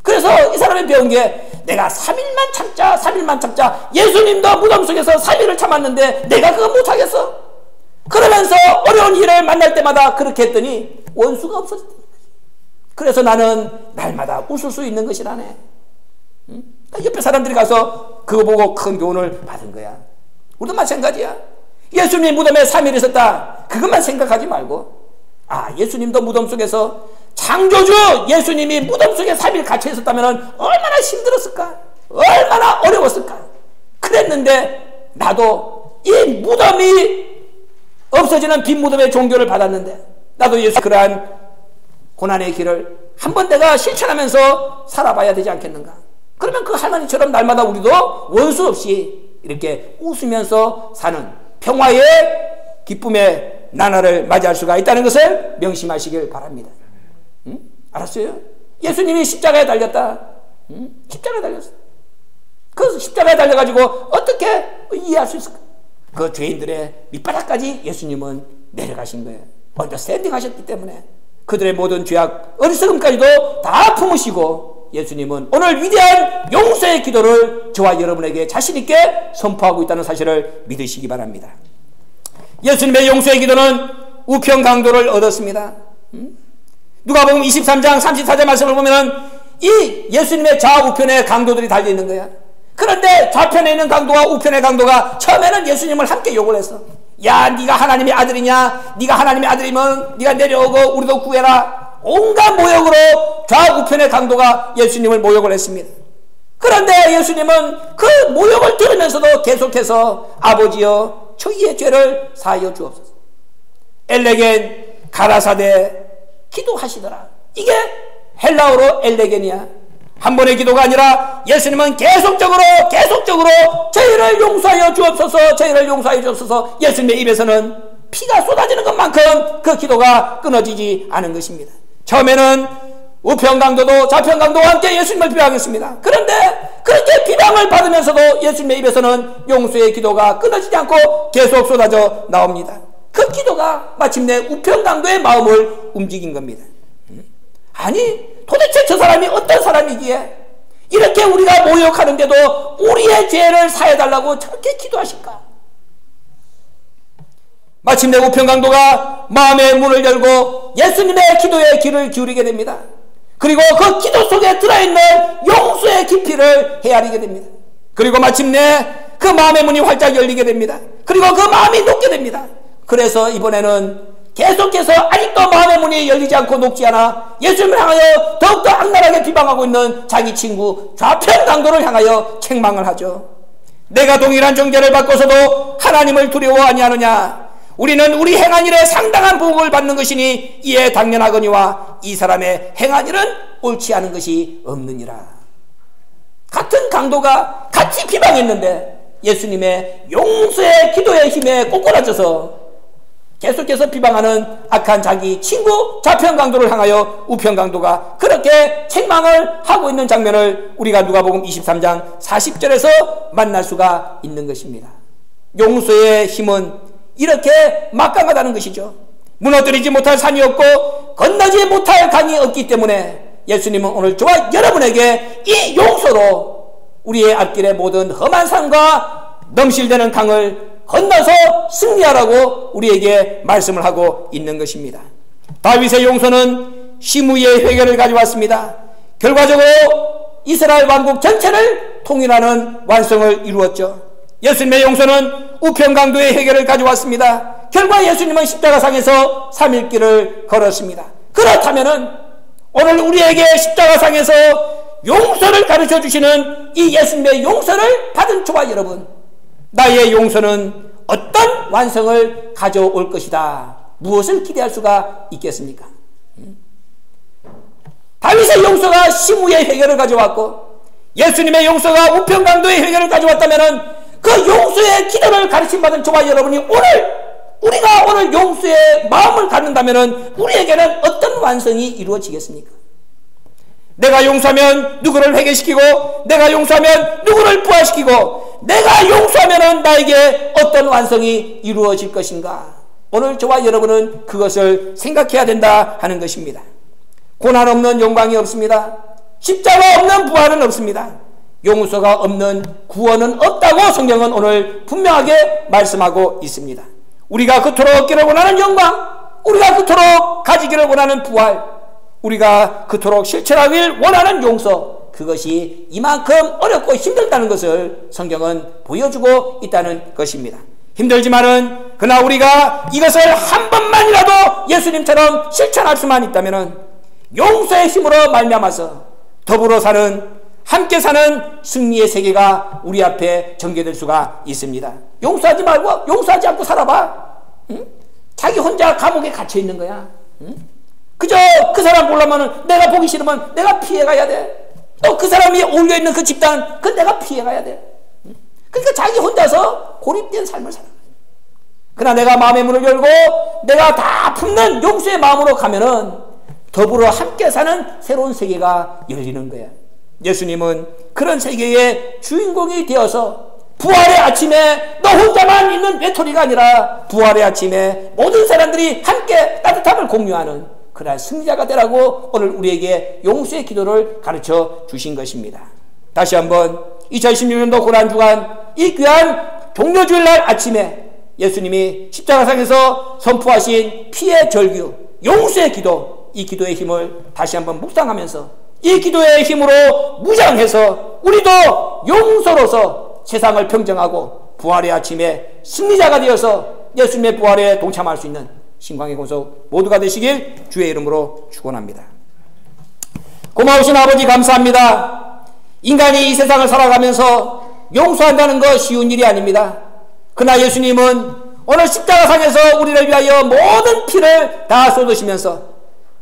그래서 이 사람이 배운 게 내가 3일만 참자 3일만 참자. 예수님도 무덤 속에서 3일을 참았는데 내가 그거 못하겠어? 그러면서 어려운 일을 만날 때마다 그렇게 했더니 원수가 없어졌다. 그래서 나는 날마다 웃을 수 있는 것이라네. 응? 옆에 사람들이 가서 그거 보고 큰 교훈을 받은 거야. 우리도 마찬가지야. 예수님이 무덤에 3일 있었다. 그것만 생각하지 말고 예수님도 무덤 속에서 창조주 예수님이 무덤 속에 3일 갇혀 있었다면 얼마나 힘들었을까? 얼마나 어려웠을까? 그랬는데 나도 이 무덤이 없어지는 빈 무덤의 종교를 받았는데 나도 예수 그러한 고난의 길을 한번 내가 실천하면서 살아봐야 되지 않겠는가? 그러면 그 할머니처럼 날마다 우리도 원수 없이 이렇게 웃으면서 사는 평화의 기쁨의 나날을 맞이할 수가 있다는 것을 명심하시길 바랍니다. 응? 알았어요? 예수님이 십자가에 달렸다. 응? 십자가에 달렸어. 그 십자가에 달려가지고 어떻게 이해할 수 있을까? 그 죄인들의 밑바닥까지 예수님은 내려가신 거예요. 언더스탠딩 하셨기 때문에 그들의 모든 죄악 어리석음까지도 다 품으시고 예수님은 오늘 위대한 용서의 기도를 저와 여러분에게 자신있게 선포하고 있다는 사실을 믿으시기 바랍니다. 예수님의 용서의 기도는 우편 강도를 얻었습니다. 누가복음 23장 34절 말씀을 보면 이 예수님의 좌우편에 강도들이 달려있는 거야. 그런데 좌편에 있는 강도와 우편의 강도가 처음에는 예수님을 함께 욕을 했어. 야, 네가 하나님의 아들이냐? 네가 하나님의 아들이면 네가 내려오고 우리도 구해라. 온갖 모욕으로 좌우편의 강도가 예수님을 모욕을 했습니다. 그런데 예수님은 그 모욕을 들으면서도 계속해서 아버지여 저희의 죄를 사하여 주옵소서. 엘레겐 가라사대 기도하시더라. 이게 헬라어로 엘레겐이야. 한 번의 기도가 아니라 예수님은 계속적으로 저희를 용서하여 주옵소서, 저희를 용서하여 주옵소서. 예수님의 입에서는 피가 쏟아지는 것만큼 그 기도가 끊어지지 않은 것입니다. 처음에는 우편 강도도 좌편 강도와 함께 예수님을 비방했습니다. 그런데 그렇게 비방을 받으면서도 예수님의 입에서는 용서의 기도가 끊어지지 않고 계속 쏟아져 나옵니다. 그 기도가 마침내 우편 강도의 마음을 움직인 겁니다. 아니 도대체 저 사람이 어떤 사람이기에 이렇게 우리가 모욕하는데도 우리의 죄를 사해달라고 저렇게 기도하실까? 마침내 우편 강도가 마음의 문을 열고 예수님의 기도에 귀를 기울이게 됩니다. 그리고 그 기도 속에 들어있는 용서의 깊이를 헤아리게 됩니다. 그리고 마침내 그 마음의 문이 활짝 열리게 됩니다. 그리고 그 마음이 녹게 됩니다. 그래서 이번에는 계속해서 아직도 마음의 문이 열리지 않고 녹지 않아 예수님을 향하여 더욱더 악랄하게 비방하고 있는 자기 친구 좌편 강도를 향하여 책망을 하죠. 내가 동일한 정죄를 받고서도 하나님을 두려워 아니하느냐? 우리는 우리 행한 일에 상당한 보복을 받는 것이니 이에 당연하거니와 이 사람의 행한 일은 옳지 않은 것이 없느니라. 같은 강도가 같이 비방했는데 예수님의 용서의 기도의 힘에 꼬꾸라져서 계속해서 비방하는 악한 자기 친구 좌편 강도를 향하여 우편 강도가 그렇게 책망을 하고 있는 장면을 우리가 누가복음 23장 40절에서 만날 수가 있는 것입니다. 용서의 힘은 이렇게 막강하다는 것이죠. 무너뜨리지 못할 산이 없고 건너지 못할 강이 없기 때문에 예수님은 오늘 저와 여러분에게 이 용서로 우리의 앞길의 모든 험한 산과 넘실대는 강을 건너서 승리하라고 우리에게 말씀을 하고 있는 것입니다. 다윗의 용서는 시므이의 회개를 가져왔습니다. 결과적으로 이스라엘 왕국 전체를 통일하는 완성을 이루었죠. 예수님의 용서는 우편 강도의 해결을 가져왔습니다. 결과 예수님은 십자가상에서 3일 길을 걸었습니다. 그렇다면은 오늘 우리에게 십자가상에서 용서를 가르쳐 주시는 이 예수님의 용서를 받은 저와 여러분, 나의 용서는 어떤 완성을 가져올 것이다. 무엇을 기대할 수가 있겠습니까? 다윗의 용서가 시므이의 해결을 가져왔고 예수님의 용서가 우편 강도의 해결을 가져왔다면 그 용서의 기도를 가르침받은 저와 여러분이 우리가 오늘 용서의 마음을 갖는다면 우리에게는 어떤 완성이 이루어지겠습니까? 내가 용서하면 누구를 회개시키고, 내가 용서하면 누구를 부활시키고, 내가 용서하면 나에게 어떤 완성이 이루어질 것인가. 오늘 저와 여러분은 그것을 생각해야 된다 하는 것입니다. 고난 없는 영광이 없습니다. 십자가 없는 부활은 없습니다. 용서가 없는 구원은 없다고 성경은 오늘 분명하게 말씀하고 있습니다. 우리가 그토록 얻기를 원하는 영광, 우리가 그토록 가지기를 원하는 부활, 우리가 그토록 실천하길 원하는 용서, 그것이 이만큼 어렵고 힘들다는 것을 성경은 보여주고 있다는 것입니다. 힘들지만은 그러나 우리가 이것을 한 번만이라도 예수님처럼 실천할 수만 있다면 용서의 힘으로 말미암아서 더불어 사는, 함께 사는 승리의 세계가 우리 앞에 전개될 수가 있습니다. 용서하지 말고, 용서하지 않고 살아봐. 응? 자기 혼자 감옥에 갇혀 있는 거야. 응? 그저 그 사람 보려면은, 내가 보기 싫으면 내가 피해가야 돼. 또 그 사람이 올려 있는 그 집단, 그건 내가 피해가야 돼. 응? 그러니까 자기 혼자서 고립된 삶을 살아. 그러나 내가 마음의 문을 열고 내가 다 품는 용서의 마음으로 가면은 더불어 함께 사는 새로운 세계가 열리는 거야. 예수님은 그런 세계의 주인공이 되어서 부활의 아침에 너 혼자만 있는 외톨이가 아니라 부활의 아침에 모든 사람들이 함께 따뜻함을 공유하는 그러한 승리자가 되라고 오늘 우리에게 용서의 기도를 가르쳐 주신 것입니다. 다시 한번 2016년도 고난주간 이 귀한 종료주일날 아침에 예수님이 십자가상에서 선포하신 피의 절규, 용서의 기도, 이 기도의 힘을 다시 한번 묵상하면서 이 기도의 힘으로 무장해서 우리도 용서로서 세상을 평정하고 부활의 아침에 승리자가 되어서 예수님의 부활에 동참할 수 있는 신광의 공석 모두가 되시길 주의 이름으로 축원합니다. 고마우신 아버지 감사합니다. 인간이 이 세상을 살아가면서 용서한다는 것 쉬운 일이 아닙니다. 그러나 예수님은 오늘 십자가상에서 우리를 위하여 모든 피를 다 쏟으시면서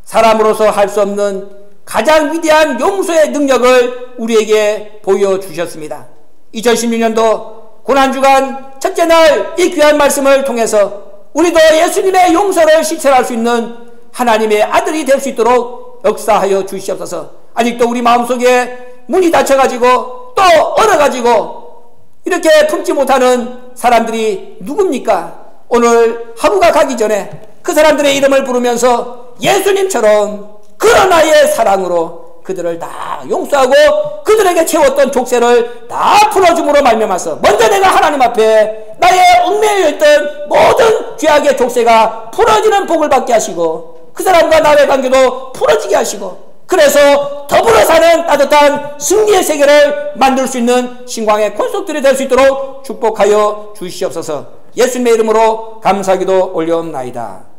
사람으로서 할 수 없는 가장 위대한 용서의 능력을 우리에게 보여주셨습니다. 2016년도 고난주간 첫째 날 이 귀한 말씀을 통해서 우리도 예수님의 용서를 실천할 수 있는 하나님의 아들이 될 수 있도록 역사하여 주시옵소서. 아직도 우리 마음속에 문이 닫혀가지고 또 얼어가지고 이렇게 품지 못하는 사람들이 누굽니까? 오늘 하루가 가기 전에 그 사람들의 이름을 부르면서 예수님처럼 그런 나의 사랑으로 그들을 다 용서하고 그들에게 채웠던 족쇄를 다 풀어줌으로 말미암아서 먼저 내가 하나님 앞에 나의 얽매여 있던 모든 죄악의 족쇄가 풀어지는 복을 받게 하시고 그 사람과 나의 관계도 풀어지게 하시고 그래서 더불어 사는 따뜻한 승리의 세계를 만들 수 있는 신광의 권속들이 될 수 있도록 축복하여 주시옵소서. 예수님의 이름으로 감사기도 올려옵나이다.